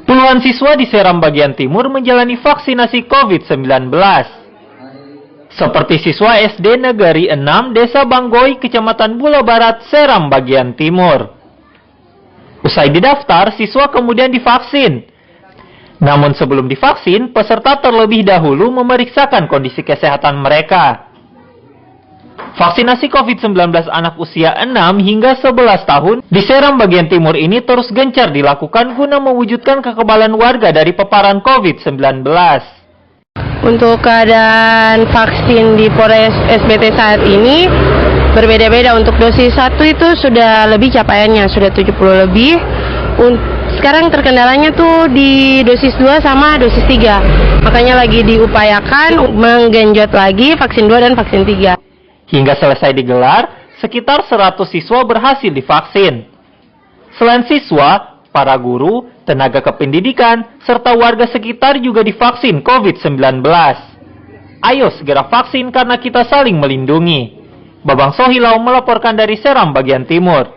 Puluhan siswa di Seram bagian timur menjalani vaksinasi COVID-19. Seperti siswa SD Negari 6 Desa Banggoi, Kecamatan Bula Barat, Seram bagian timur. Usai didaftar, siswa kemudian divaksin. Namun sebelum divaksin, peserta terlebih dahulu memeriksakan kondisi kesehatan mereka. Vaksinasi COVID-19 anak usia 6 hingga 11 tahun di Seram bagian timur ini terus gencar dilakukan guna mewujudkan kekebalan warga dari paparan COVID-19. Untuk keadaan vaksin di Polres SBT saat ini berbeda-beda. Untuk dosis 1 itu sudah lebih capaiannya, sudah 70 lebih. Sekarang terkendalanya tuh di dosis 2 sama dosis 3. Makanya lagi diupayakan menggenjot lagi vaksin 2 dan vaksin 3. Hingga selesai digelar, sekitar 100 siswa berhasil divaksin. Selain siswa, para guru, tenaga kependidikan, serta warga sekitar juga divaksin COVID-19. Ayo segera vaksin karena kita saling melindungi. Babang Sohilau melaporkan dari Seram bagian timur.